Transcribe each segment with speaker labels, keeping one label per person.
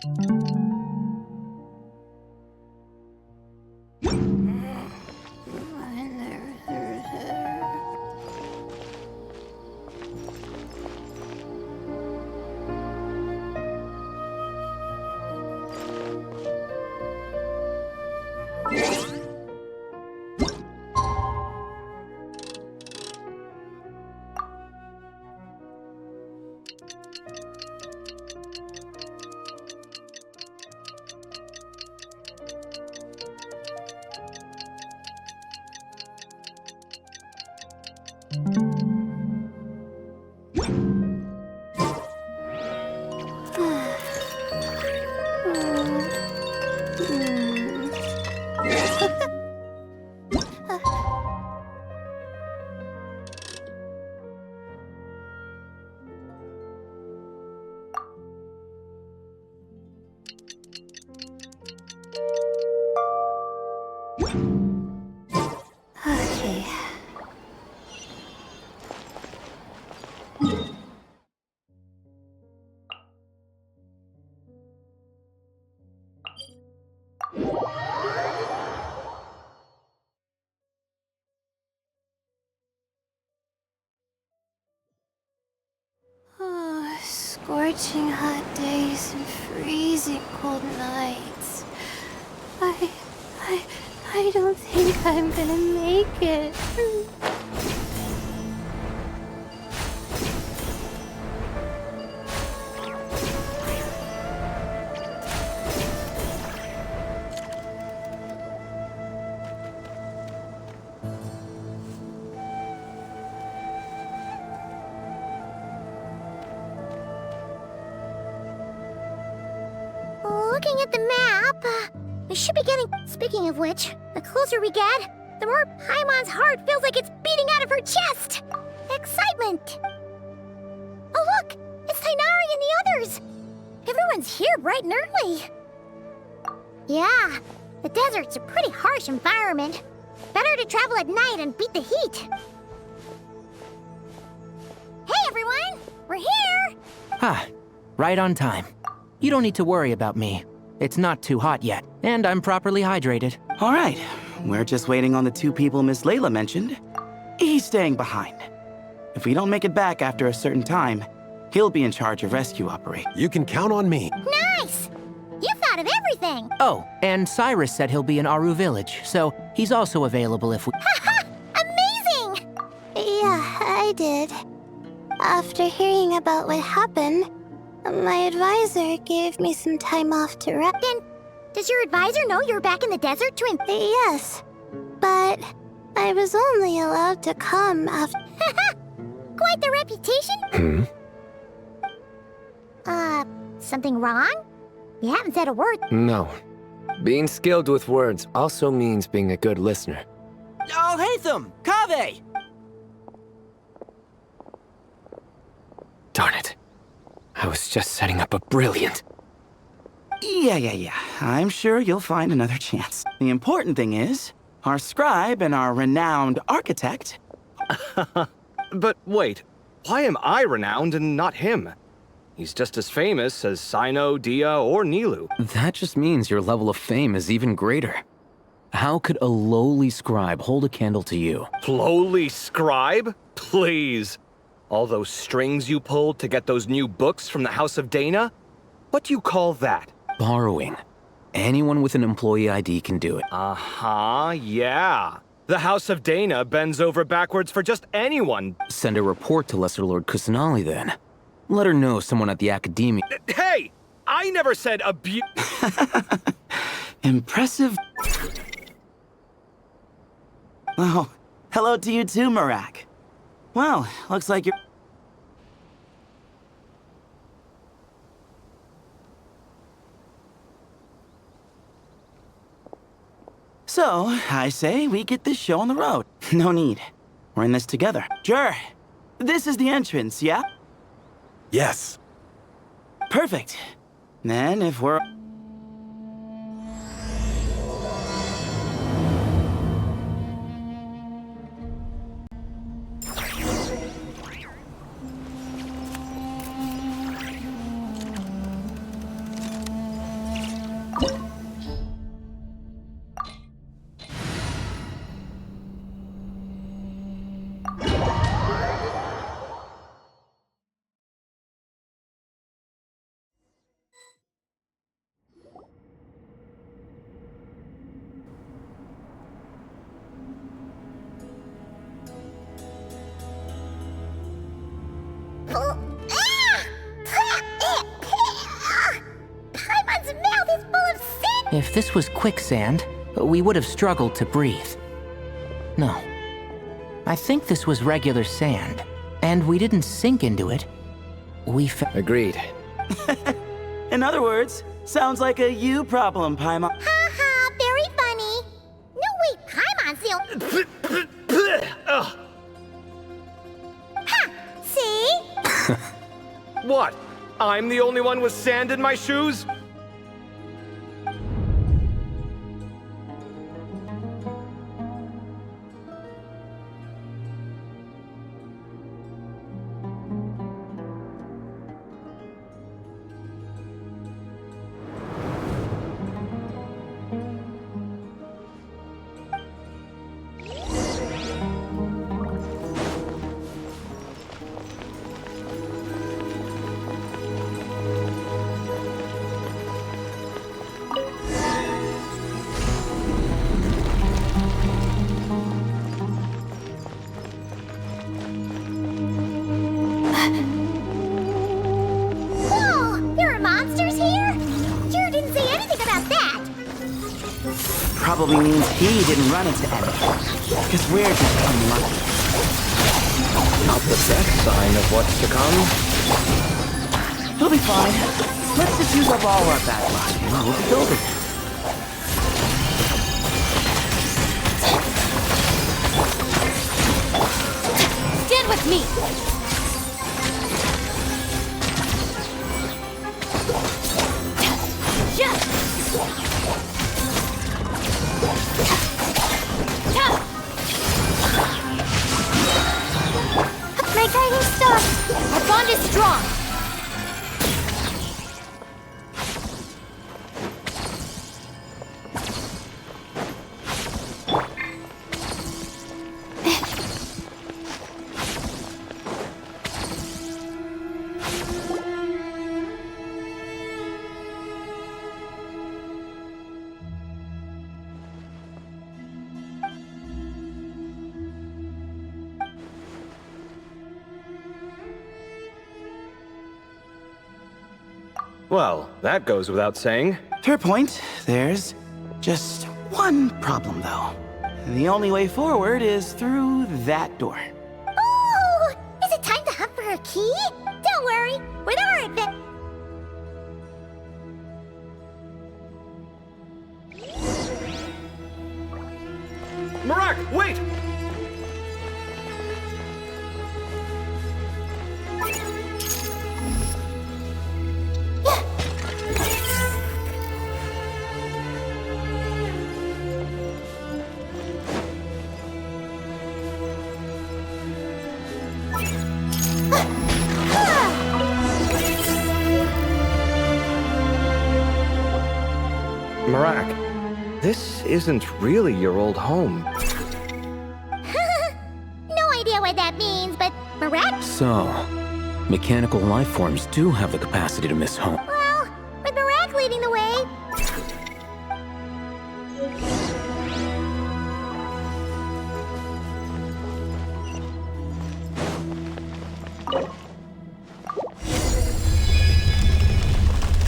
Speaker 1: Okay. Oh, scorching hot days and freezing cold nights. I don't think I'm gonna make it.
Speaker 2: Looking at the map, we should be getting... Speaking of which, the closer we get, the more Paimon's heart feels like it's beating out of her chest. Excitement! Oh look! It's Tainari and the others! Everyone's here bright and early. Yeah, the desert's a pretty harsh environment. Better to travel at night and beat the heat. Hey everyone! We're here!
Speaker 3: Ah, right on time. You don't need to worry about me. It's not too hot yet, and I'm properly hydrated.
Speaker 4: All right, we're just waiting on the two people Miss Layla mentioned. He's staying behind. If we don't make it back after a certain time, he'll be in charge of rescue operation.
Speaker 5: You can count on me.
Speaker 2: Nice! You thought of everything!
Speaker 3: Oh, and Cyrus said he'll be in Aru Village, so he's also available if we...
Speaker 2: Haha! Amazing!
Speaker 1: Yeah, I did. After hearing about what happened, my advisor gave me some time off to rest.
Speaker 2: Then, does your advisor know you're back in the desert to
Speaker 1: Yes, but I was only allowed to come after...
Speaker 2: Quite the reputation? Something wrong? You haven't said a word.
Speaker 6: No. Being skilled with words also means being a good listener.
Speaker 3: Oh, Hatham! Kaveh!
Speaker 6: Darn it. I was just setting up a brilliant...
Speaker 4: Yeah. I'm sure you'll find another chance. The important thing is, our scribe and our renowned architect...
Speaker 7: But wait, why am I renowned and not him? He's just as famous as Sino, Dia, or Nilu.
Speaker 8: That just means your level of fame is even greater. How could a lowly scribe hold a candle to you?
Speaker 7: Lowly scribe? Please. All those strings you pulled to get those new books from the House of Dana? What do you call that?
Speaker 8: Borrowing. Anyone with an employee ID can do it.
Speaker 7: Uh-huh, yeah. The House of Dana bends over backwards for just anyone.
Speaker 8: Send a report to Lesser Lord Kusanali then. Let her know someone at the Academia...
Speaker 7: Hey! I never said
Speaker 4: Impressive. Oh, hello to you too, Marak. Well, looks like you're... So, I say we get this show on the road. No need. We're in this together. Sure. This is the entrance, yeah?
Speaker 5: Yes.
Speaker 4: Perfect. Then if we're...
Speaker 3: If this was quicksand, we would have struggled to breathe. No. I think this was regular sand, and we didn't sink into it. We
Speaker 6: Agreed.
Speaker 4: In other words, sounds like a you problem, Paimon.
Speaker 2: Ha ha, very funny. No, wait, Paimon's the
Speaker 7: Ugh.
Speaker 2: Ha! See?
Speaker 7: What? I'm the only one with sand in my shoes?
Speaker 2: Whoa! There are monsters here? Sure didn't say anything about that.
Speaker 4: Probably means he didn't run into any. Because we're just unlucky.
Speaker 7: Not the best sign of what's to come.
Speaker 4: He'll be fine. Let's just use up all our bad luck, and we'll be golden.
Speaker 2: Stand with me.
Speaker 1: My guiding star!
Speaker 2: Our bond is strong.
Speaker 7: Well, that goes without saying.
Speaker 4: Fair point. There's just one problem, though. The only way forward is through that door.
Speaker 2: Oh! Is it time to hunt for a key? Don't worry. With our advent...
Speaker 7: Marak, wait! Marak, this isn't really your old home.
Speaker 2: No idea what that means, but Marak?
Speaker 8: So, mechanical life forms do have the capacity to miss home.
Speaker 2: Well, with Marak leading the way.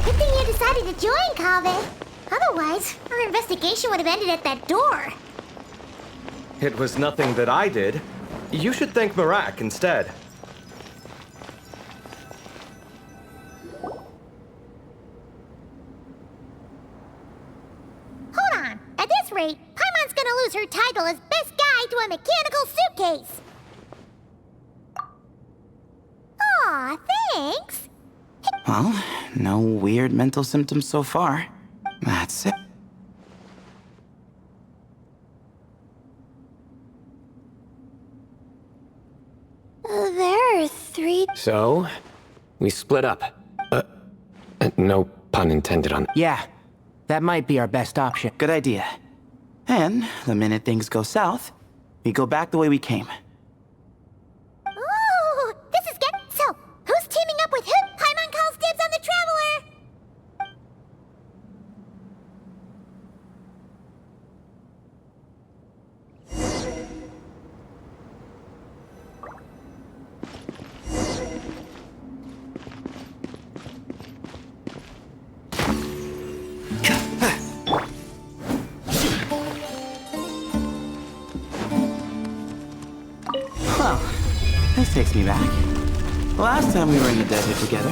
Speaker 2: Good thing you decided to join, Kaveh. Otherwise, our investigation would have ended at that door.
Speaker 7: It was nothing that I did. You should thank Marak instead.
Speaker 2: Hold on. At this rate, Paimon's gonna lose her title as best guy to a mechanical suitcase. Aw, thanks.
Speaker 4: Well, no weird mental symptoms so far. That's it.
Speaker 1: There are 3...
Speaker 6: So, we split up. No pun intended on.
Speaker 3: Yeah, that might be our best option.
Speaker 4: Good idea. And the minute things go south, we go back the way we came.
Speaker 2: Ooh, this is good. So, who's teaming up with who? Paimon calls dibs on the Traveler.
Speaker 4: takes me back. Last time we were in the desert together,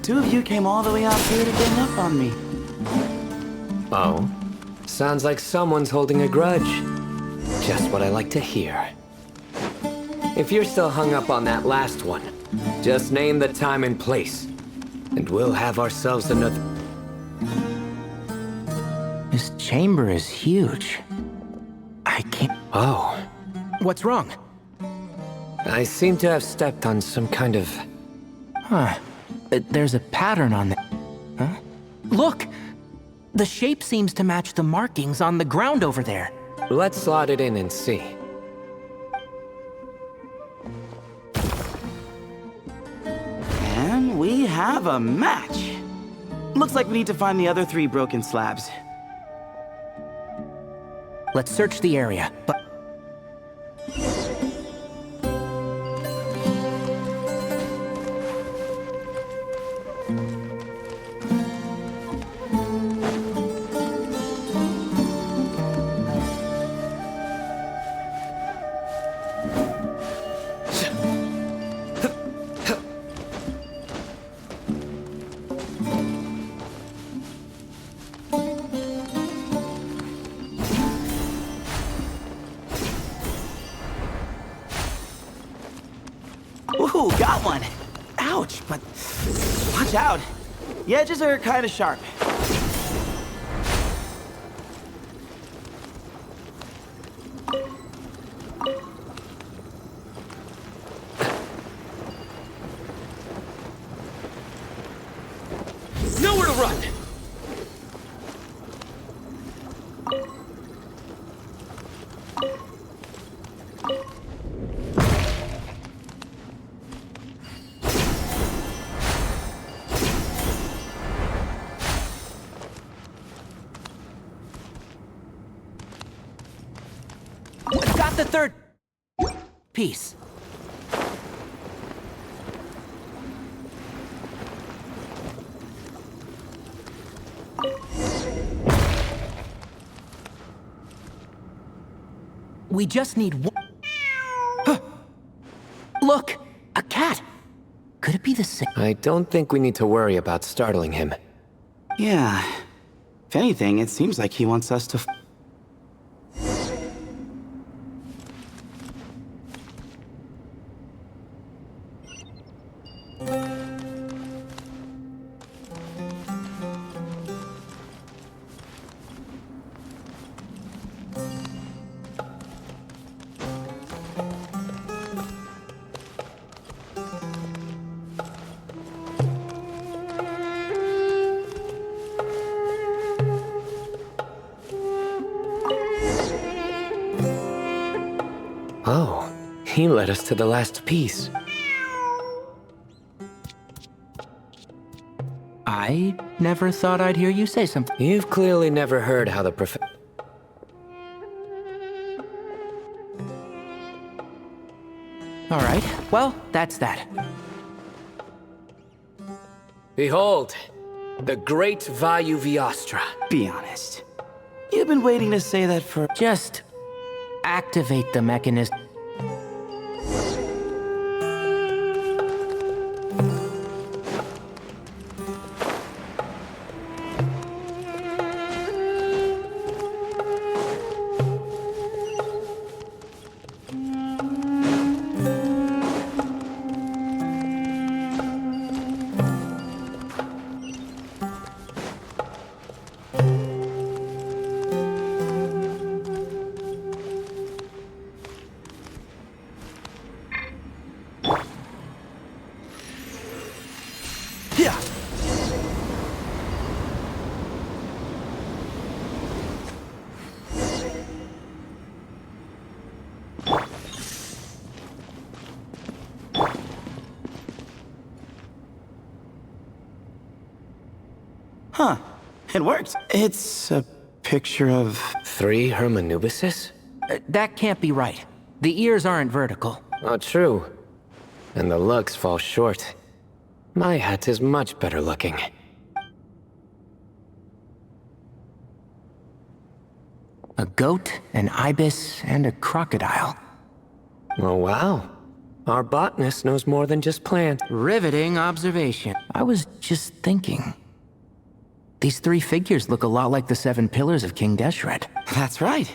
Speaker 4: two of you came all the way out here to gang up on me.
Speaker 6: Oh? Sounds like someone's holding a grudge. Just what I like to hear. If you're still hung up on that last one, just name the time and place, and we'll have ourselves another...
Speaker 3: This chamber is huge. I can't...
Speaker 6: Oh,
Speaker 3: What's wrong?
Speaker 6: I seem to have stepped on some kind of...
Speaker 3: Huh. There's a pattern on the... Huh? Look! The shape seems to match the markings on the ground over there.
Speaker 6: Let's slot it in and see.
Speaker 4: And we have a match. Looks like we need to find the other 3 broken slabs.
Speaker 3: Let's search the area, but...
Speaker 4: Ooh, got one. Ouch, but watch out. The edges are kind of sharp.
Speaker 7: Nowhere to run!
Speaker 3: Got the third... piece. We just need one... Huh. Look! A cat! Could it be the same?
Speaker 6: I don't think we need to worry about startling him.
Speaker 4: Yeah. If anything, it seems like he wants us to...
Speaker 6: Oh, he led us to the last piece.
Speaker 3: I never thought I'd hear you say something.
Speaker 6: You've clearly never heard how the
Speaker 3: All right, well, that's that.
Speaker 6: Behold, the great Vayu Viastra.
Speaker 4: Be honest. You've been waiting to say that for...
Speaker 3: Just activate the mechanism.
Speaker 4: Yeah. Huh. It works. It's a picture of...
Speaker 6: 3 Hermanubises?
Speaker 3: That can't be right. The ears aren't vertical.
Speaker 6: Oh, true. And the looks fall short. My hat is much better looking.
Speaker 3: A goat, an ibis, and a crocodile.
Speaker 6: Oh, wow. Our botanist knows more than just plants.
Speaker 3: Riveting observation. I was just thinking. These three figures look a lot like the 7 pillars of King Deshret.
Speaker 4: That's right.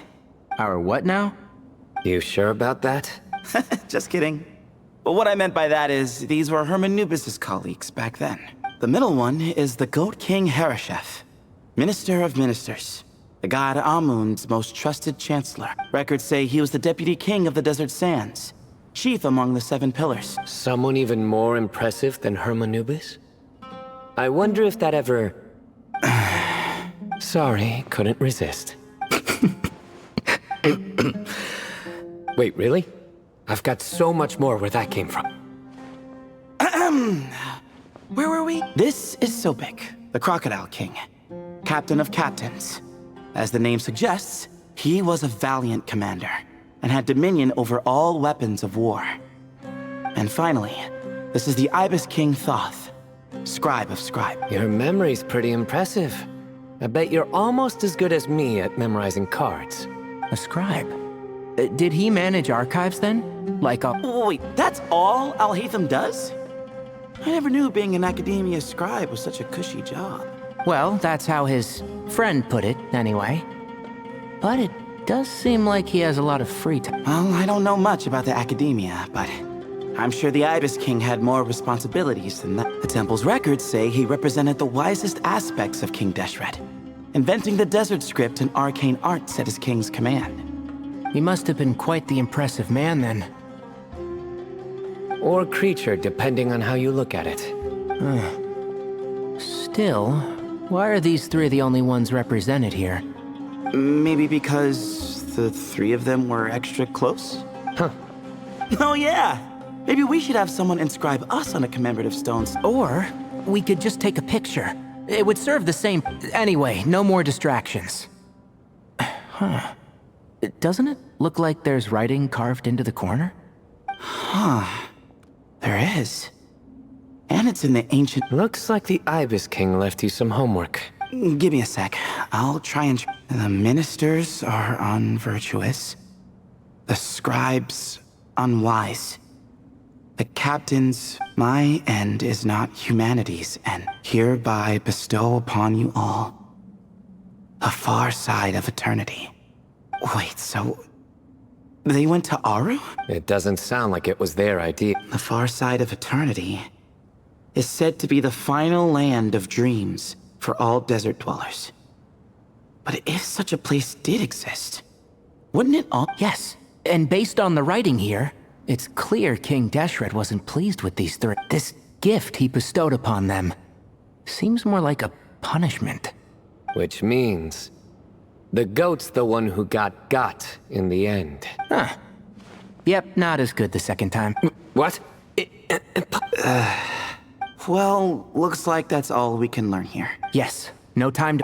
Speaker 3: Our what now?
Speaker 6: You sure about that?
Speaker 4: Just kidding. But what I meant by that is, these were Hermanubis' colleagues back then. The middle one is the Goat King Hereshef, Minister of Ministers, the god Amun's most trusted chancellor. Records say he was the deputy king of the Desert Sands, chief among the 7 pillars.
Speaker 6: Someone even more impressive than Hermanubis? I wonder if that ever... Sorry, couldn't resist. Wait, really? I've got so much more where that came from.
Speaker 4: Where were we? This is Sobek, the Crocodile King, captain of captains. As the name suggests, he was a valiant commander and had dominion over all weapons of war. And finally, this is the Ibis King Thoth, scribe of scribe.
Speaker 6: Your memory's pretty impressive. I bet you're almost as good as me at memorizing cards.
Speaker 3: A scribe. Did he manage archives then? Like a...
Speaker 4: Wait, that's all Al-Haytham does? I never knew being an academia scribe was such a cushy job.
Speaker 3: Well, that's how his friend put it, anyway. But it does seem like he has a lot of free time.
Speaker 4: Well, I don't know much about the academia, but I'm sure the Ibis King had more responsibilities than that. The temple's records say he represented the wisest aspects of King Deshret, inventing the desert script and arcane arts at his king's command.
Speaker 3: He must have been quite the impressive man then.
Speaker 6: Or creature, depending on how you look at it.
Speaker 3: Still, why are these three the only ones represented here?
Speaker 4: Maybe because the 3 of them were extra close?
Speaker 6: Huh.
Speaker 4: Oh yeah! Maybe we should have someone inscribe us on a commemorative stone.
Speaker 3: Or we could just take a picture. It would serve the same... Anyway, no more distractions. Huh. Doesn't it look like there's writing carved into the corner?
Speaker 4: Huh. There is. And it's in the ancient...
Speaker 6: Looks like the Ibis King left you some homework.
Speaker 4: Give me a sec. I'll try and... The ministers are unvirtuous. The scribes unwise. The captains, my end is not humanity's end. Hereby bestow upon you all the far side of eternity. Wait, so... They went to Aru?
Speaker 6: It doesn't sound like it was their idea.
Speaker 4: The far side of eternity is said to be the final land of dreams for all desert dwellers. But if such a place did exist, wouldn't it all...
Speaker 3: Yes, and based on the writing here, it's clear King Deshret wasn't pleased with these three. This gift he bestowed upon them seems more like a punishment.
Speaker 6: Which means... the goat's the one who got in the end.
Speaker 3: Huh. Yep, not as good the second time.
Speaker 6: What?
Speaker 4: Well, looks like that's all we can learn here.
Speaker 3: Yes, no time to...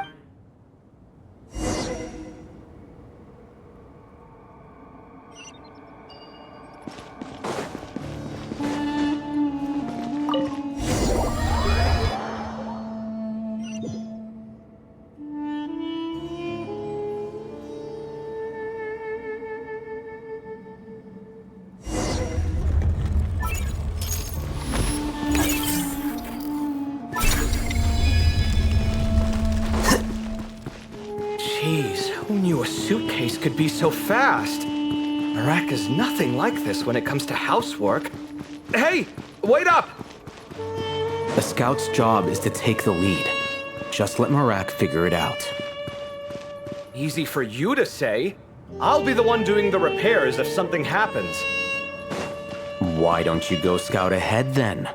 Speaker 7: Jeez, who knew a suitcase could be so fast? Marak is nothing like this when it comes to housework. Hey, wait up!
Speaker 8: The scout's job is to take the lead. Just let Marak figure it out.
Speaker 7: Easy for you to say. I'll be the one doing the repairs if something happens.
Speaker 8: Why don't you go scout ahead then?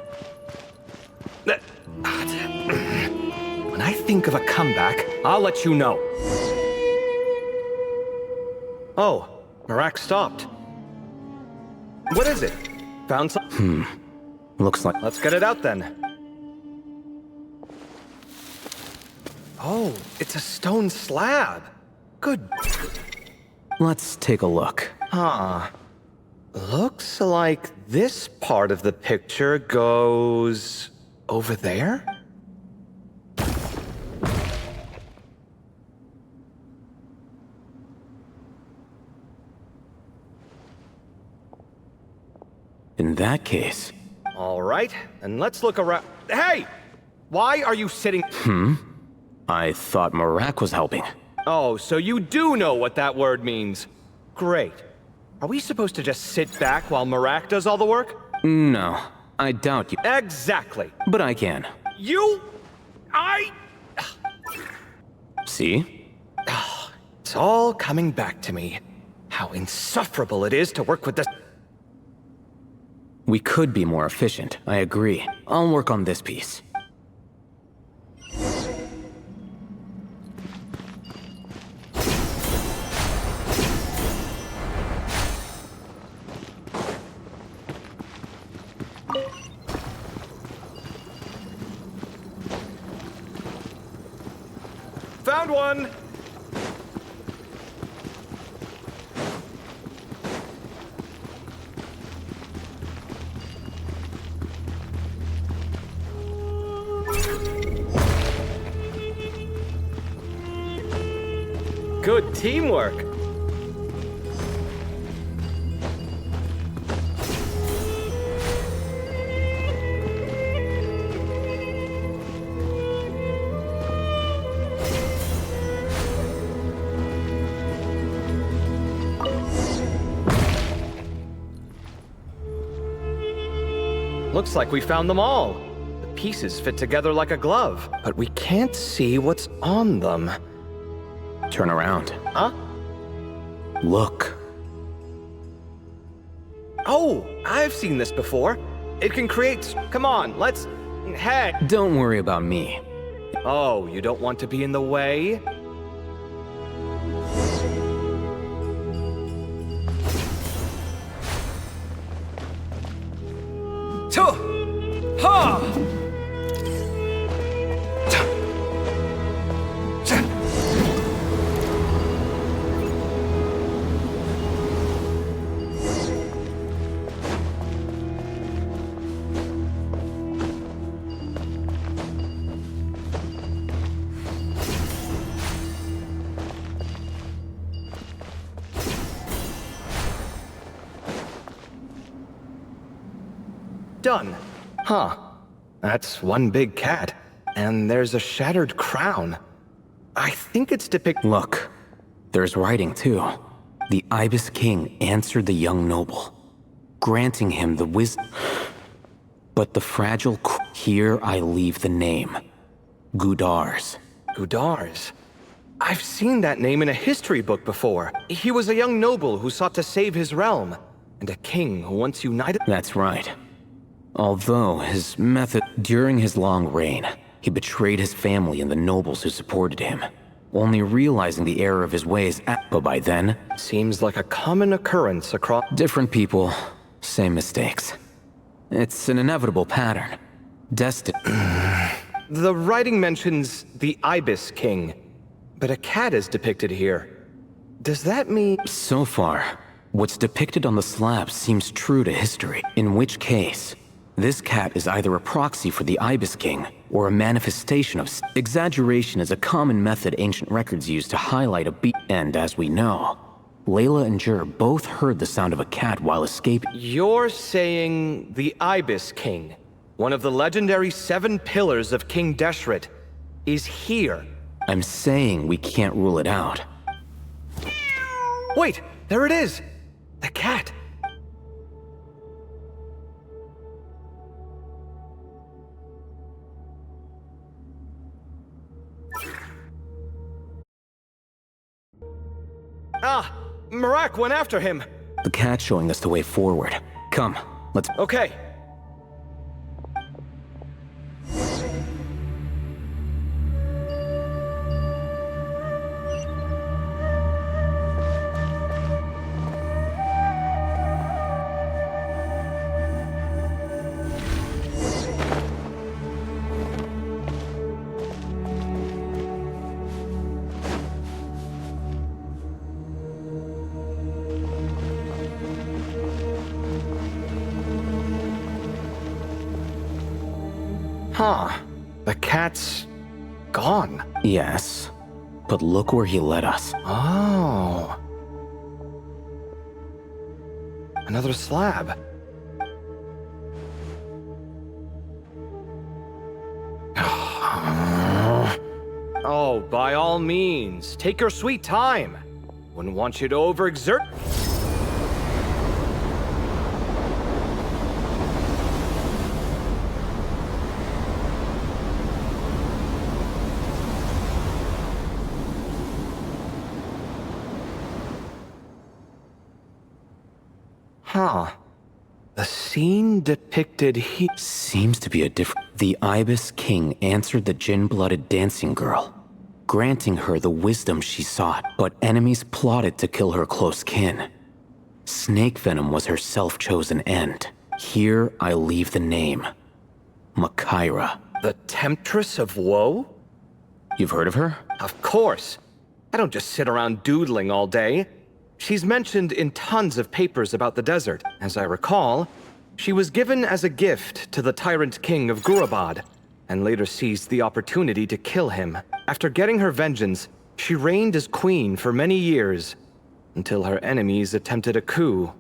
Speaker 7: When I think of a comeback, I'll let you know. Oh, Marak stopped. What is it? Found some?
Speaker 8: Looks like...
Speaker 7: Let's get it out then. Oh, it's a stone slab. Good.
Speaker 8: Let's take a look.
Speaker 7: Huh. Looks like this part of the picture goes... over there?
Speaker 8: In that case...
Speaker 7: All right, and let's look around. Hey! Why are you sitting...
Speaker 8: I thought Marak was helping.
Speaker 7: Oh, so you do know what that word means. Great. Are we supposed to just sit back while Marak does all the work?
Speaker 8: No, I doubt you.
Speaker 7: Exactly.
Speaker 8: But I can. See?
Speaker 7: It's all coming back to me. How insufferable it is to work with this...
Speaker 8: We could be more efficient, I agree. I'll work on this piece.
Speaker 7: Found one! Good teamwork. Looks like we found them all. The pieces fit together like a glove, but we can't see what's on them.
Speaker 8: Turn around.
Speaker 7: Huh?
Speaker 8: Look.
Speaker 7: Oh, I've seen this before. It can create... Come on, let's... Hey!
Speaker 8: Don't worry about me.
Speaker 7: Oh, you don't want to be in the way? Done. Huh. That's one big cat. And there's a shattered crown. I think it's
Speaker 8: Look, there's writing too. The Ibis King answered the young noble, granting him the wisdom. But the fragile here I leave the name. Gudars.
Speaker 7: Gudars. I've seen that name in a history book before. He was a young noble who sought to save his realm, and a king who once united...
Speaker 8: That's right. Although his method... During his long reign, he betrayed his family and the nobles who supported him, only realizing the error of his ways but by then...
Speaker 7: Seems like a common occurrence across...
Speaker 8: Different people, same mistakes. It's an inevitable pattern. Destined...
Speaker 7: The writing mentions the Ibis King, but a cat is depicted here. Does that mean...
Speaker 8: So far, what's depicted on the slab seems true to history, in which case, this cat is either a proxy for the Ibis King, or a manifestation of... Exaggeration is a common method ancient records use to highlight a beat, and as we know, Layla and Jur both heard the sound of a cat while escaping.
Speaker 7: You're saying the Ibis King, one of the legendary 7 pillars of King Deshret, is here.
Speaker 8: I'm saying we can't rule it out.
Speaker 7: Wait, there it is! The cat! Ah! Marak went after him!
Speaker 8: The cat's showing us the way forward. Come, let's...
Speaker 7: Okay. Huh. The cat's... gone.
Speaker 8: Yes, but look where he led us.
Speaker 7: Oh. Another slab. Oh, by all means, take your sweet time. Wouldn't want you to overexert. Huh. The scene depicted here
Speaker 8: Seems to be a different. The Ibis King answered the Jinn-blooded dancing girl, granting her the wisdom she sought, but enemies plotted to kill her close kin. Snake venom was her self-chosen end. Here I leave the name. Makaira.
Speaker 7: the Temptress of Woe?
Speaker 8: You've heard of her?
Speaker 7: Of course. I don't just sit around doodling all day. She's mentioned in tons of papers about the desert. As I recall, she was given as a gift to the tyrant king of Gurabad, and later seized the opportunity to kill him. After getting her vengeance, she reigned as queen for many years, until her enemies attempted a coup.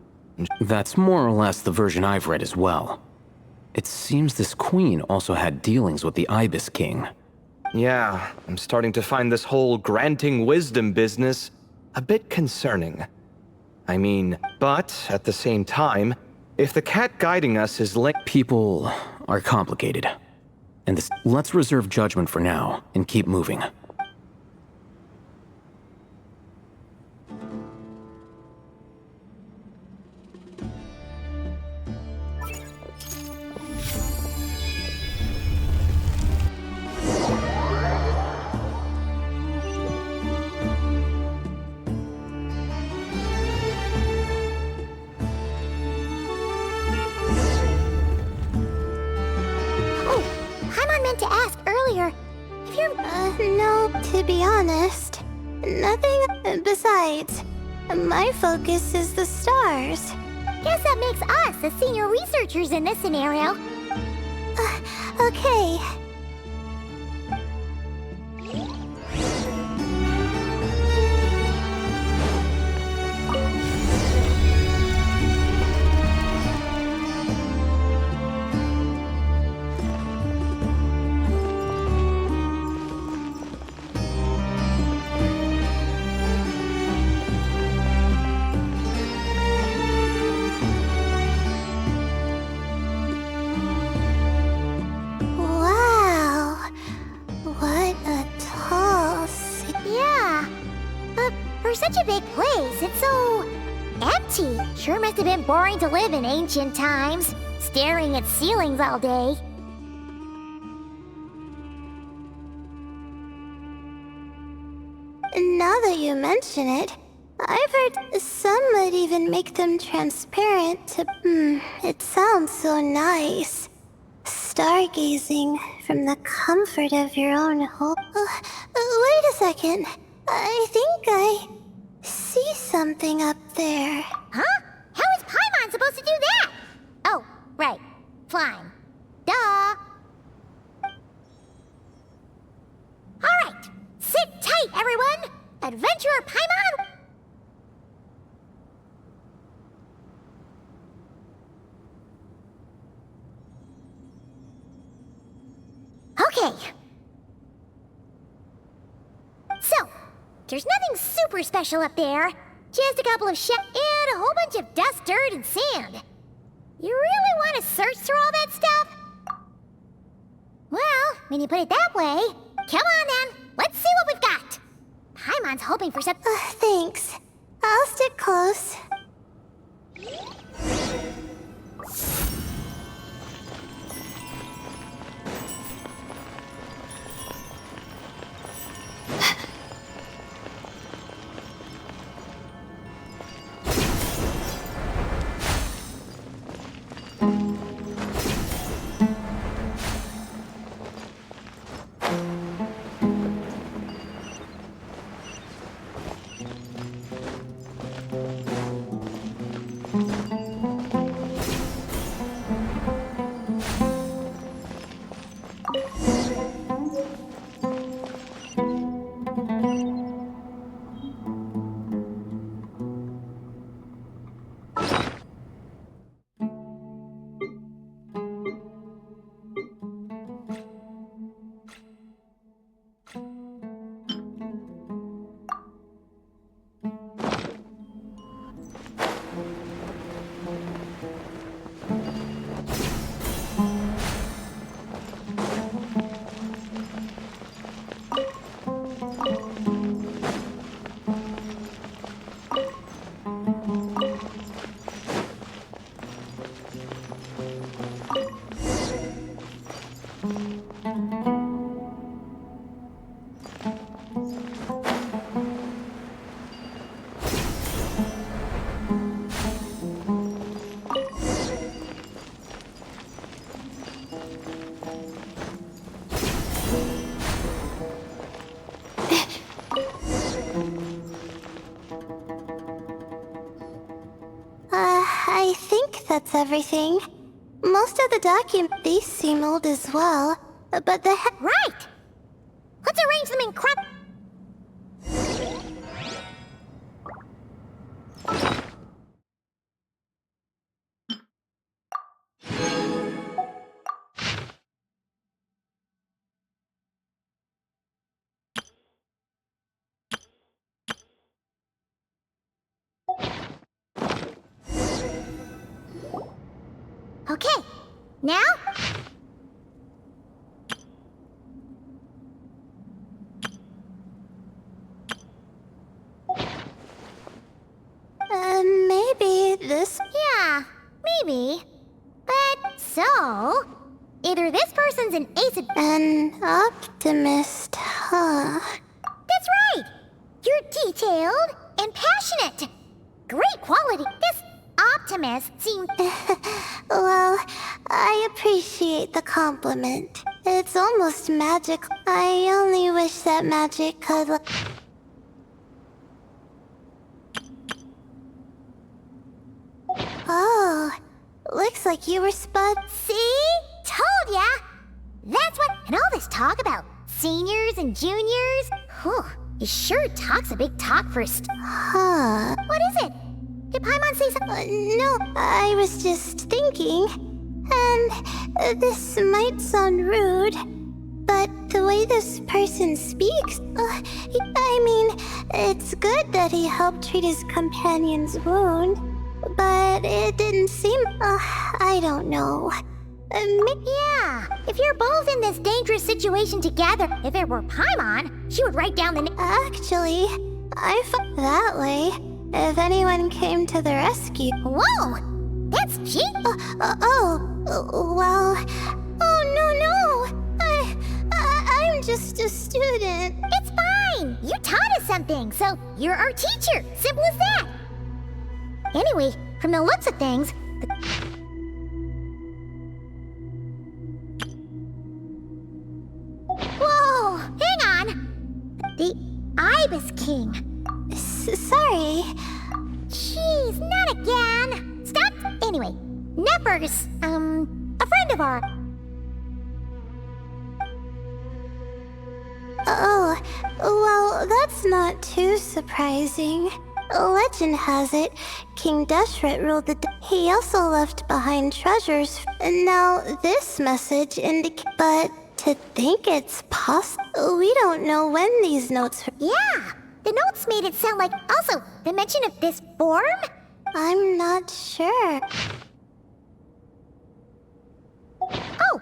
Speaker 8: That's more or less the version I've read as well. It seems this queen also had dealings with the Ibis King.
Speaker 7: Yeah, I'm starting to find this whole granting wisdom business a bit concerning. I mean, but at the same time, if the cat guiding us is linked...
Speaker 8: People are complicated. And this, let's reserve judgment for now and keep moving.
Speaker 1: No, to be honest, nothing besides. My focus is the stars.
Speaker 2: Guess that makes us the senior researchers in this scenario.
Speaker 1: Okay.
Speaker 2: For such a big place, it's so empty. Sure must have been boring to live in ancient times, staring at ceilings all day.
Speaker 1: Now that you mention it, I've heard some might even make them transparent to... it sounds so nice. Stargazing from the comfort of your own home. Wait a second. I think I see something up there.
Speaker 2: Huh? How is Paimon supposed to do that? Oh, right. Flying. Duh. Alright. Sit tight, everyone. Adventurer Paimon. Okay. So, there's nothing super special up there. Just a couple of and a whole bunch of dust, dirt, and sand. You really want to search through all that stuff? Well, when you put it that way, come on then. Let's see what we've got. Paimon's hoping for some...
Speaker 1: Thanks. I'll stick close. everything. Most of the documents, these seem old as well, but the
Speaker 2: Right! Let's arrange them in Okay, now?
Speaker 1: maybe this...
Speaker 2: Yeah, maybe. But so, either this person's an ace of...
Speaker 1: An optimist, huh?
Speaker 2: That's right! You're detailed and passionate. Great quality. This optimist seems...
Speaker 1: Well, I appreciate the compliment. It's almost magic. I only wish that magic could... Oh, looks like you were spud...
Speaker 2: See? Told ya! That's what... And all this talk about seniors and juniors? Whew, he sure talks a big talk for
Speaker 1: Huh.
Speaker 2: What is it? Did Paimon say something?
Speaker 1: No, I was just thinking. And this might sound rude, but the way this person speaks... I mean, it's good that he helped treat his companion's wound, but it didn't seem... I don't know.
Speaker 2: Yeah, if you're both in this dangerous situation together, if it were Paimon, she would write down the name.
Speaker 1: Actually, I felt that way. If anyone came to the rescue...
Speaker 2: Whoa! That's cheap!
Speaker 1: Well... Oh, no! I'm just a student.
Speaker 2: It's fine! You taught us something, so you're our teacher. Simple as that. Anyway, from the looks of things... Whoa! Hang on! The Ibis King.
Speaker 1: Sorry.
Speaker 2: Jeez, not again! Stop! Anyway, Nepper's, a friend of ours.
Speaker 1: Oh, well, that's not too surprising. Legend has it, King Deshret ruled the... He also left behind treasures. And now this message indicates... But to think it's possible... We don't know when these notes...
Speaker 2: Yeah! The notes made it sound like... Also, the mention of this form?
Speaker 1: I'm not sure.
Speaker 2: Oh!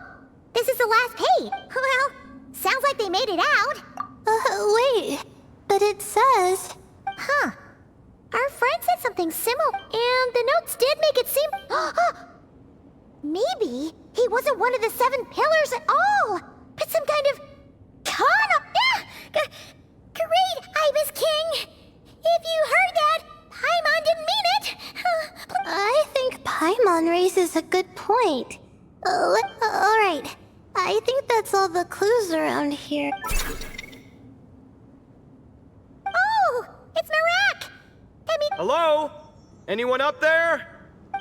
Speaker 2: This is the last page! Well, sounds like they made it out.
Speaker 1: Wait. But it says...
Speaker 2: Huh. Our friend said something similar, and the notes did make it seem... Maybe he wasn't one of the 7 pillars at all, but some kind of... Great Ibis King! If you heard that, Paimon didn't mean it!
Speaker 1: I think Paimon raises a good point. Alright. I think that's all the clues around here.
Speaker 2: Oh! It's Marak!
Speaker 7: Hello? Anyone up there?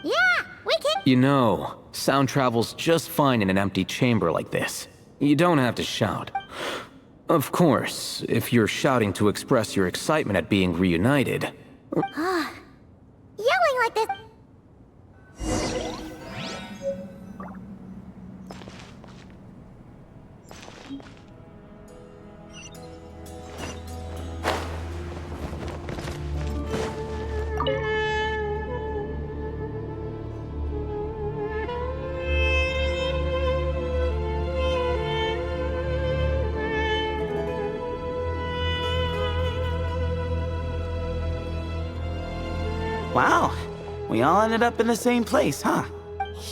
Speaker 2: Yeah! We can...
Speaker 8: You know, sound travels just fine in an empty chamber like this. You don't have to shout. Of course, if you're shouting to express your excitement at being reunited.
Speaker 2: Yelling like this...
Speaker 4: Wow, we all ended up in the same place, huh?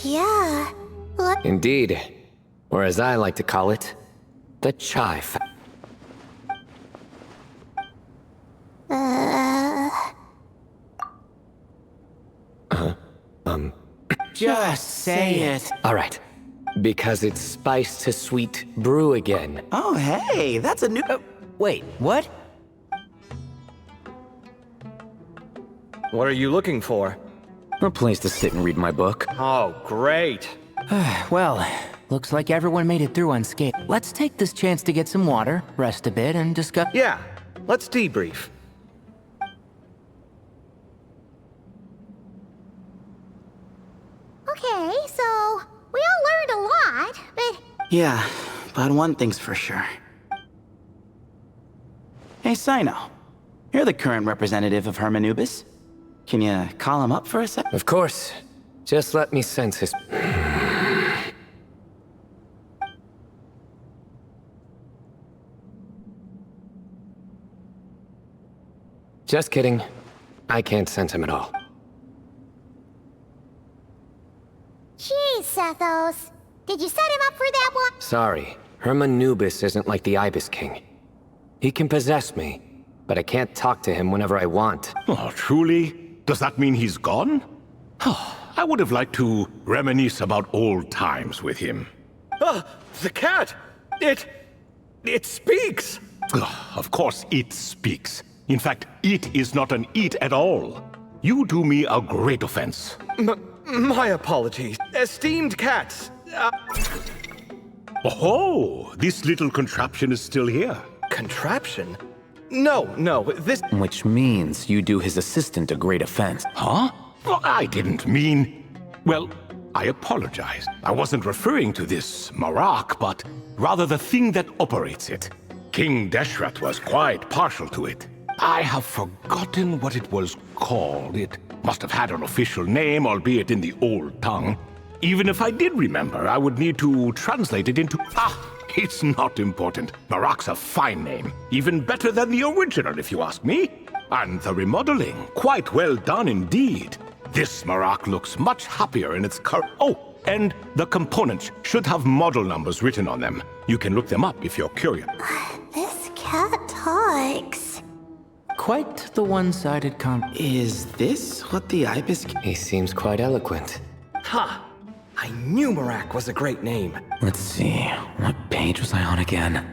Speaker 1: Yeah. What?
Speaker 6: Indeed. Or as I like to call it, the Chai
Speaker 4: Just say it.
Speaker 6: Alright. Because it's spiced to sweet brew again.
Speaker 4: Oh, hey, that's a new...
Speaker 3: Wait, what?
Speaker 7: What are you looking for?
Speaker 8: A place to sit and read my book.
Speaker 7: Oh, great.
Speaker 3: Well, looks like everyone made it through unscathed. Let's take this chance to get some water, rest a bit, and discuss.
Speaker 7: Yeah, let's debrief.
Speaker 2: Okay, so we all learned a lot, but
Speaker 4: Yeah, but one thing's for sure. Hey, Sino. You're the current representative of Hermanubis. Can you call him up for a sec?
Speaker 6: Of course. Just let me sense his... Just kidding. I can't sense him at all.
Speaker 2: geez, Sethos. Did you set him up for that one?
Speaker 6: Sorry, Hermanubis isn't like the Ibis King. He can possess me, but I can't talk to him whenever I want.
Speaker 5: Oh, truly? Does that mean he's gone? Oh, I would have liked to reminisce about old times with him.
Speaker 7: Ah, the cat! It speaks!
Speaker 5: Of course it speaks. In fact, it is not an it at all. You do me a great offense.
Speaker 7: My apologies. Esteemed cats.
Speaker 5: Oh, this little contraption is still here.
Speaker 7: Contraption? No, this...
Speaker 8: Which means you do his assistant a great offense.
Speaker 5: Huh? Well, I didn't mean... Well, I apologize. I wasn't referring to this Marak, but rather the thing that operates it. King Deshret was quite partial to it. I have forgotten what it was called. It must have had an official name, albeit in the old tongue. Even if I did remember, I would need to translate it into... It's not important. Marak's a fine name. Even better than the original, if you ask me. And the remodeling, quite well done indeed. This Marak looks much happier in its current... Oh, and the components should have model numbers written on them. You can look them up if you're curious.
Speaker 1: This cat talks.
Speaker 3: Quite the one-sided
Speaker 4: Is this what the Ibis...
Speaker 6: He seems quite eloquent.
Speaker 7: Ha! I knew Marak was a great name.
Speaker 8: Let's see, what page was I on again?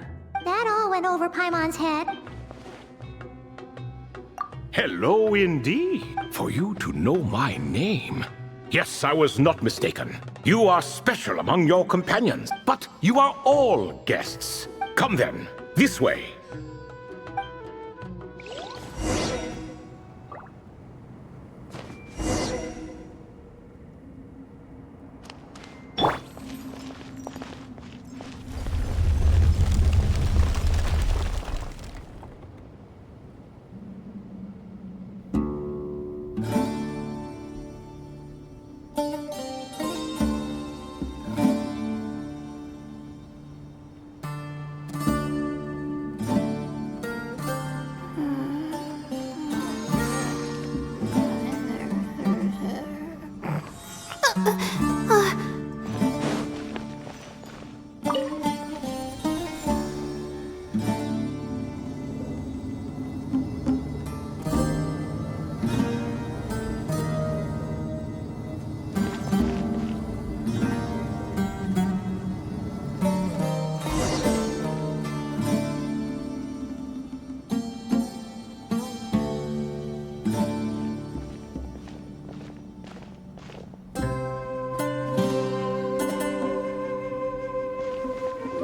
Speaker 2: That all went over Paimon's head.
Speaker 5: Hello indeed, for you to know my name. Yes, I was not mistaken. You are special among your companions, but you are all guests. Come then, this way.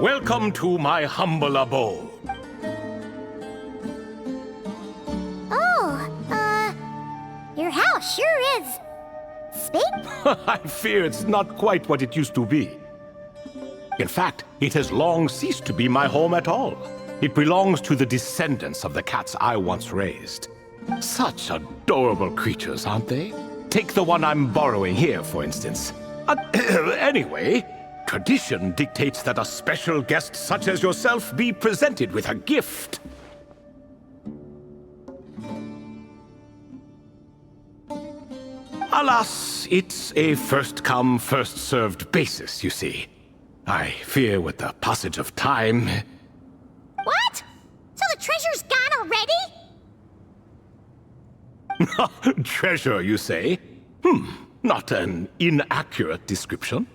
Speaker 5: Welcome to my humble abode.
Speaker 2: Your house sure is... Speak?
Speaker 5: I fear it's not quite what it used to be. In fact, it has long ceased to be my home at all. It belongs to the descendants of the cats I once raised. Such adorable creatures, aren't they? Take the one I'm borrowing here, for instance. Anyway, tradition dictates that a special guest such as yourself be presented with a gift. Alas, it's a first-come, first-served basis, you see. I fear with the passage of time...
Speaker 2: What? So the treasure's gone already?
Speaker 5: Treasure, you say? Not an inaccurate description.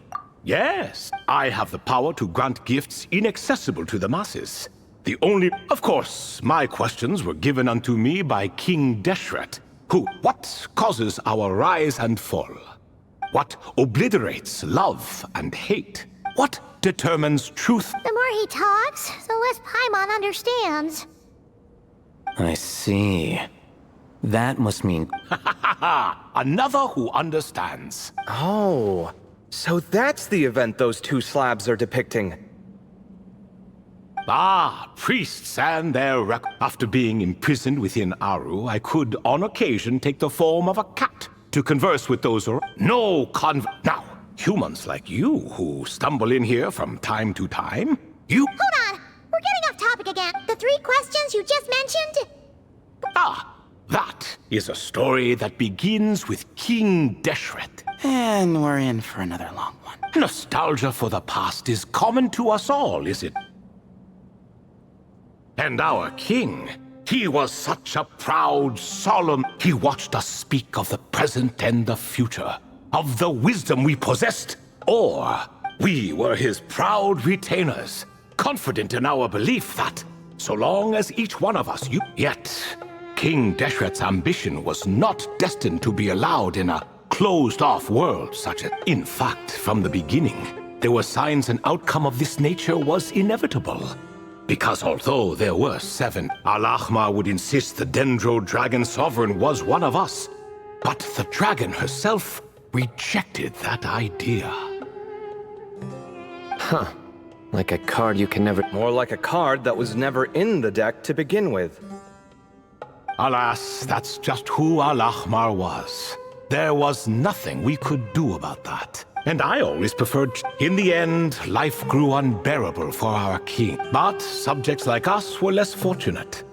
Speaker 5: Yes, I have the power to grant gifts inaccessible to the masses. The only... Of course, my questions were given unto me by King Deshret, Who? What causes our rise and fall? What obliterates love and hate? What determines truth?
Speaker 2: The more he talks, the less Paimon understands.
Speaker 8: I see. That must mean...
Speaker 5: Another who understands.
Speaker 7: Oh, so that's the event those two slabs are depicting.
Speaker 5: Ah, priests and their After being imprisoned within Aru, I could, on occasion, take the form of a cat to converse with those who... Now, humans like you who stumble in here from time to time, you...
Speaker 2: Hold on! We're getting off topic again. The 3 questions you just mentioned?
Speaker 5: Ah, that is a story that begins with King Deshret.
Speaker 4: And we're in for another long one.
Speaker 5: Nostalgia for the past is common to us all, is it? And our king, he was such a proud, solemn... He watched us speak of the present and the future, of the wisdom we possessed, or we were his proud retainers, confident in our belief that, so long as each one of us... Yet, King Deshret's ambition was not destined to be allowed in a closed-off world such as... In fact, from the beginning, there were signs an outcome of this nature was inevitable. Because although there were 7, Al-Ahmar would insist the Dendro Dragon Sovereign was one of us. But the dragon herself rejected that idea.
Speaker 6: Huh. Like a card you can never...
Speaker 7: More like a card that was never in the deck to begin with.
Speaker 5: Alas, that's just who Al-Ahmar was. There was nothing we could do about that. And I always preferred... In the end, life grew unbearable for our king. But subjects like us were less fortunate.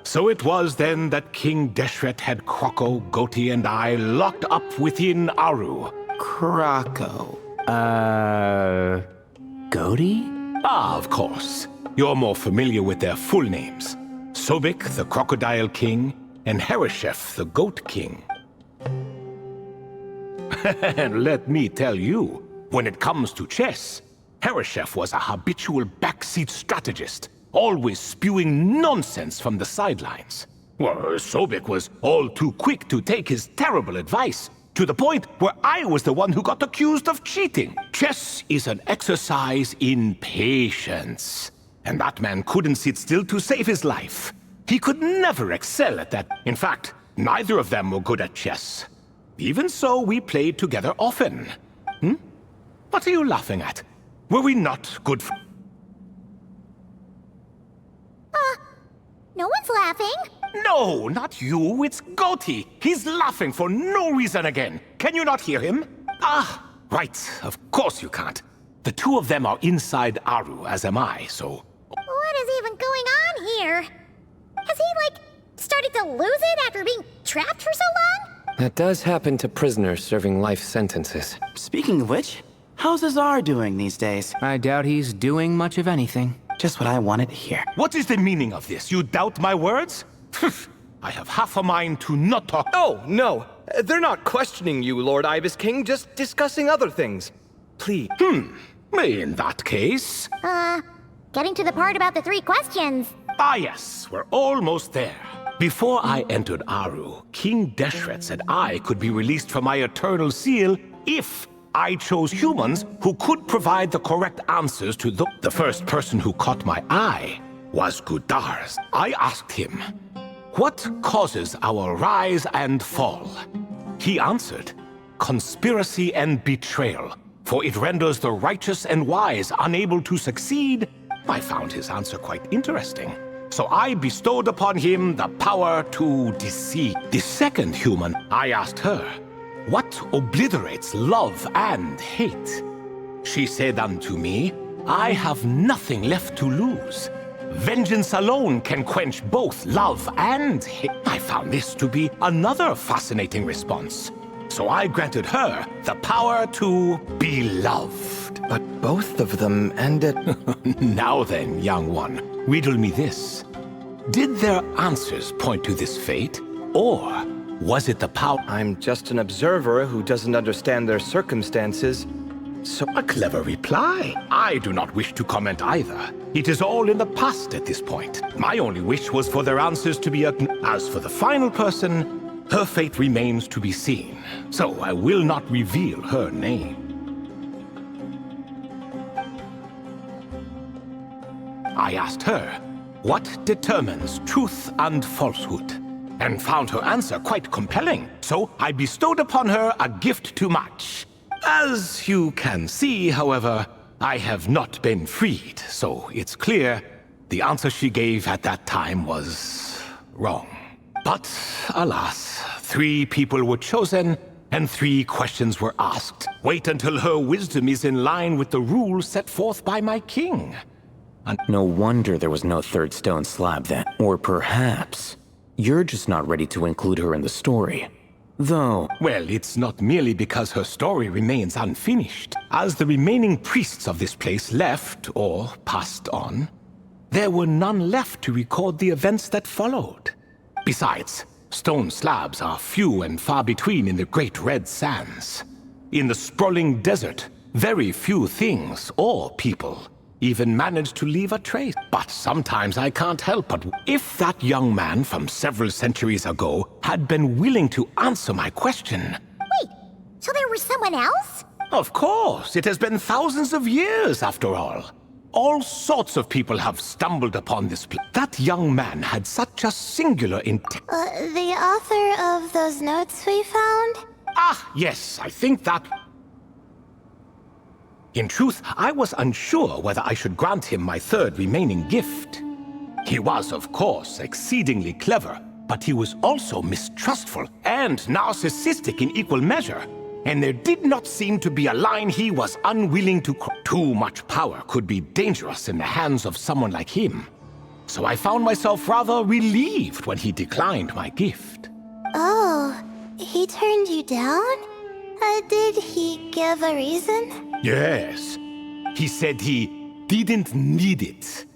Speaker 5: So it was then that King Deshret had Kroko, Goti, and I locked up within Aru.
Speaker 4: Kroko.
Speaker 3: Goti?
Speaker 5: Ah, of course. You're more familiar with their full names. Sobek, the Crocodile King, and Hereshef, the Goat King. And let me tell you, when it comes to chess, Hereshef was a habitual backseat strategist, always spewing nonsense from the sidelines. Well, Sobek was all too quick to take his terrible advice, to the point where I was the one who got accused of cheating. Chess is an exercise in patience, and that man couldn't sit still to save his life. He could never excel at that. In fact, neither of them were good at chess. Even so, we played together often. What are you laughing at? Were we not good friends?
Speaker 2: No one's laughing.
Speaker 5: No, not you. It's Goti. He's laughing for no reason again. Can you not hear him? Ah, right. Of course you can't. The two of them are inside Aru, as am I, so...
Speaker 2: What is even going on here? Has he, started to lose it after being trapped for so long?
Speaker 6: That does happen to prisoners serving life sentences.
Speaker 4: Speaking of which, how's Azar doing these days?
Speaker 3: I doubt he's doing much of anything.
Speaker 4: Just what I wanted to hear.
Speaker 5: What is the meaning of this? You doubt my words? I have half a mind to not talk...
Speaker 7: Oh, no. They're not questioning you, Lord Ibis King, just discussing other things. Please.
Speaker 5: In that case...
Speaker 2: Getting to the part about the 3 questions.
Speaker 5: Ah yes, we're almost there. Before I entered Aru, King Deshret said I could be released from my eternal seal if I chose humans who could provide the correct answers to the first person who caught my eye was Gudars. I asked him, what causes our rise and fall? He answered, conspiracy and betrayal, for it renders the righteous and wise unable to succeed. I found his answer quite interesting. So I bestowed upon him the power to deceive. The second human, I asked her, what obliterates love and hate? She said unto me, I have nothing left to lose. Vengeance alone can quench both love and hate. I found this to be another fascinating response. So I granted her the power to be loved.
Speaker 7: But both of them ended...
Speaker 5: Now then, young one, riddle me this. Did their answers point to this fate, or was it the power...
Speaker 7: I'm just an observer who doesn't understand their circumstances, so...
Speaker 5: A clever reply. I do not wish to comment either. It is all in the past at this point. My only wish was for their answers to be... As for the final person, Her fate remains to be seen, so I will not reveal her name. I asked her, what determines truth and falsehood? And found her answer quite compelling, so I bestowed upon her a gift to match. As you can see, however, I have not been freed, so it's clear the answer she gave at that time was wrong. But alas, 3 people were chosen and 3 questions were asked. Wait until her wisdom is in line with the rules set forth by my king.
Speaker 8: No wonder there was no third stone slab then. Or perhaps you're just not ready to include her in the story. Though...
Speaker 5: Well, it's not merely because her story remains unfinished. As the remaining priests of this place left, or passed on, there were none left to record the events that followed. Besides, stone slabs are few and far between in the Great Red Sands. In the sprawling desert, very few things or people even manage to leave a trace. But sometimes I can't help but if that young man from several centuries ago had been willing to answer my question.
Speaker 2: Wait, so there was someone else?
Speaker 5: Of course, it has been thousands of years after all. All sorts of people have stumbled upon this place. That young man had such a singular intent.
Speaker 1: The author of those notes we found?
Speaker 5: Ah, yes, I think that... In truth, I was unsure whether I should grant him my 3rd remaining gift. He was, of course, exceedingly clever, but he was also mistrustful and narcissistic in equal measure. And there did not seem to be a line he was unwilling to cross. Too much power could be dangerous in the hands of someone like him. So I found myself rather relieved when he declined my gift.
Speaker 1: Oh, he turned you down? Did he give a reason?
Speaker 5: Yes. He said he didn't need it.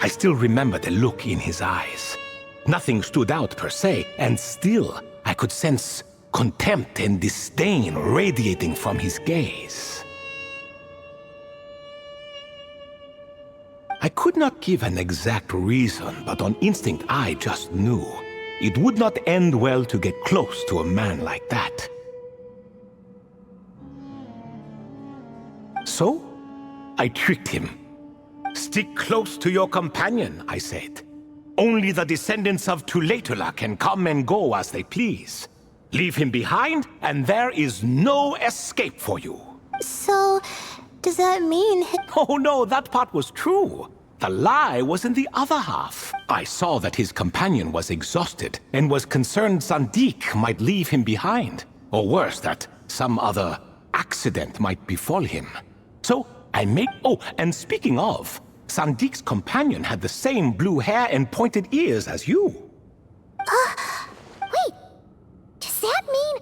Speaker 5: I still remember the look in his eyes. Nothing stood out per se, and still I could sense contempt and disdain radiating from his gaze. I could not give an exact reason, but on instinct I just knew. It would not end well to get close to a man like that. So, I tricked him. Stick close to your companion, I said. Only the descendants of Tulatula can come and go as they please. Leave him behind, and there is no escape for you.
Speaker 1: So, does that mean
Speaker 5: Oh no, that part was true. The lie was in the other half. I saw that his companion was exhausted and was concerned Sandik might leave him behind. Or worse, that some other accident might befall him. So I made... Oh, and speaking of, Sandik's companion had the same blue hair and pointed ears as you.
Speaker 2: Wait, does that mean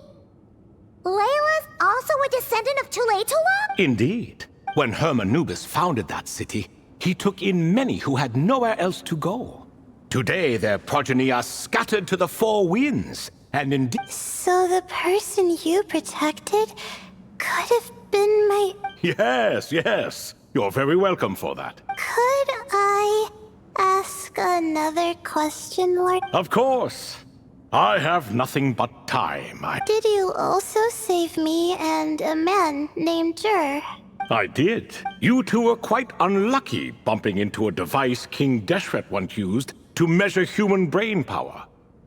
Speaker 2: Layla's also a descendant of Tulatula?
Speaker 5: Indeed. When Hermanubis founded that city, he took in many who had nowhere else to go. Today, their progeny are scattered to the 4 winds, and indeed...
Speaker 1: So the person you protected could have been my...
Speaker 5: Yes, yes. You're very welcome for that.
Speaker 1: Could I ask another question, Lord?
Speaker 5: Of course. I have nothing but time.
Speaker 1: Did you also save me and a man named Jur?
Speaker 5: I did. You two were quite unlucky bumping into a device King Deshret once used to measure human brain power.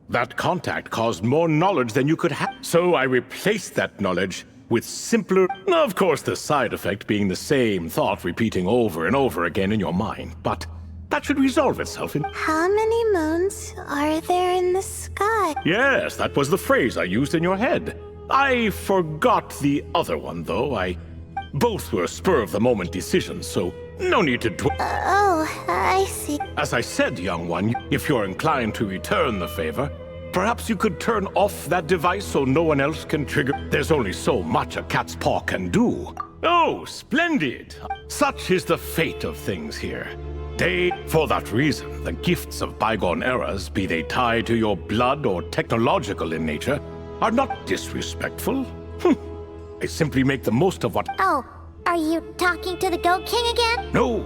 Speaker 5: That contact caused more knowledge than you could have. So I replaced that knowledge with simpler... Of course, the side effect being the same thought repeating over and over again in your mind. But that should resolve itself in...
Speaker 1: How many moons are there in the sky?
Speaker 5: Yes, that was the phrase I used in your head. I forgot the other one, though. Both were spur-of-the-moment decisions, so no need to
Speaker 1: Oh, I see.
Speaker 5: As I said, young one, if you're inclined to return the favor, perhaps you could turn off that device so no one else can trigger... There's only so much a cat's paw can do. Oh, splendid! Such is the fate of things here. For that reason, the gifts of bygone eras, be they tied to your blood or technological in nature, are not disrespectful. I simply make the most of what...
Speaker 2: Oh, are you talking to the Goat King again?
Speaker 5: No,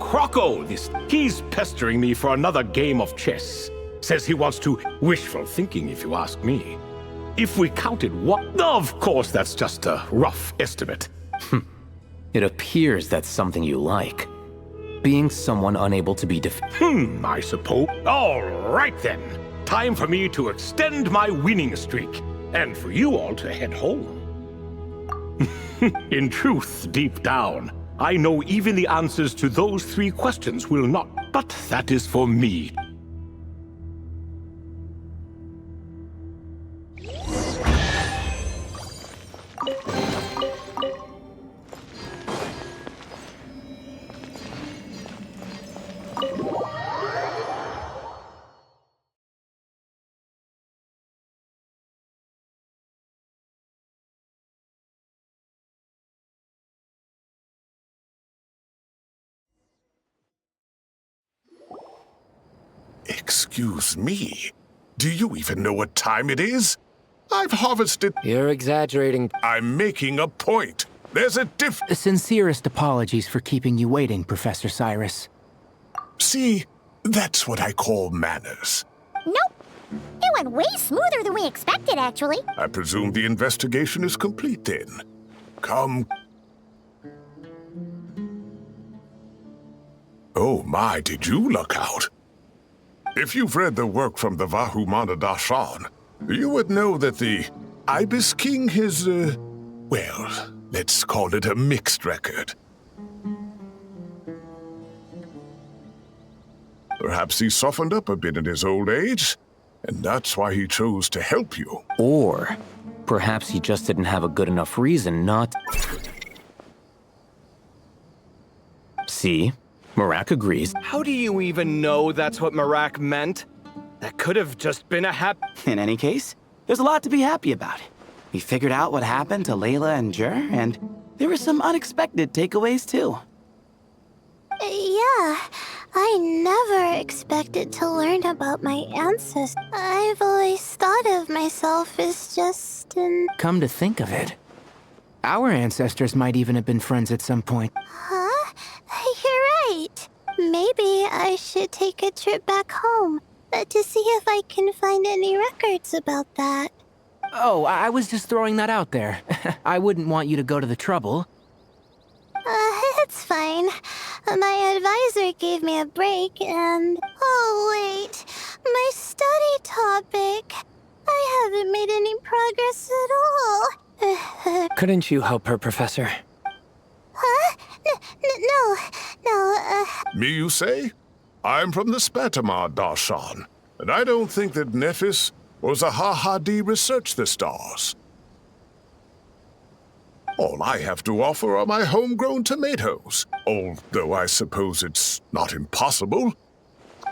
Speaker 5: Croco, he's pestering me for another game of chess. Says he wants to wishful thinking, if you ask me. If we counted one... Of course, that's just a rough estimate.
Speaker 8: It appears that's something you like. Being someone unable to be
Speaker 5: I suppose. All right, then. Time for me to extend my winning streak, and for you all to head home. In truth, deep down, I know even the answers to those 3 questions will not... But that is for me.
Speaker 9: Excuse me? Do you even know what time it is? I've harvested...
Speaker 6: You're exaggerating.
Speaker 9: I'm making a point. There's a
Speaker 3: Sincerest apologies for keeping you waiting, Professor Cyrus.
Speaker 9: See, that's what I call manners.
Speaker 2: Nope. It went way smoother than we expected, actually.
Speaker 9: I presume the investigation is complete then. Come. Oh my, did you look out? If you've read the work from the Vahumana Dashan, you would know that the Ibis King has, well, let's call it a mixed record. Perhaps he softened up a bit in his old age, and that's why he chose to help you.
Speaker 8: Or perhaps he just didn't have a good enough reason not... See? Marak agrees.
Speaker 7: How do you even know that's what Marak meant? That could have just been a
Speaker 4: In any case, there's a lot to be happy about. We figured out what happened to Layla and Jur, and there were some unexpected takeaways too.
Speaker 1: Yeah, I never expected to learn about my ancestors. I've always thought of myself as just an...
Speaker 3: Come to think of it, our ancestors might even have been friends at some point.
Speaker 1: Huh? You're right. Maybe I should take a trip back home to see if I can find any records about that.
Speaker 3: Oh, I was just throwing that out there. I wouldn't want you to go to the trouble.
Speaker 1: It's fine. My advisor gave me a break and... Oh, wait. My study topic. I haven't made any progress at all.
Speaker 6: Couldn't you help her, Professor?
Speaker 1: Huh? No.
Speaker 9: Me, you say? I'm from the Spatamar Darshan, and I don't think that Nephis or Zahahadi researched the stars. All I have to offer are my homegrown tomatoes, although I suppose it's not impossible.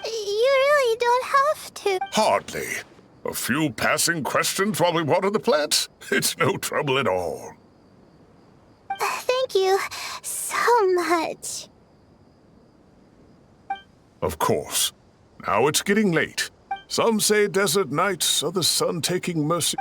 Speaker 1: You really don't have to.
Speaker 9: Hardly. A few passing questions while we water the plants? It's no trouble at all.
Speaker 1: Thank you so much.
Speaker 9: Of course. Now it's getting late. Some say desert nights are the sun taking mercy.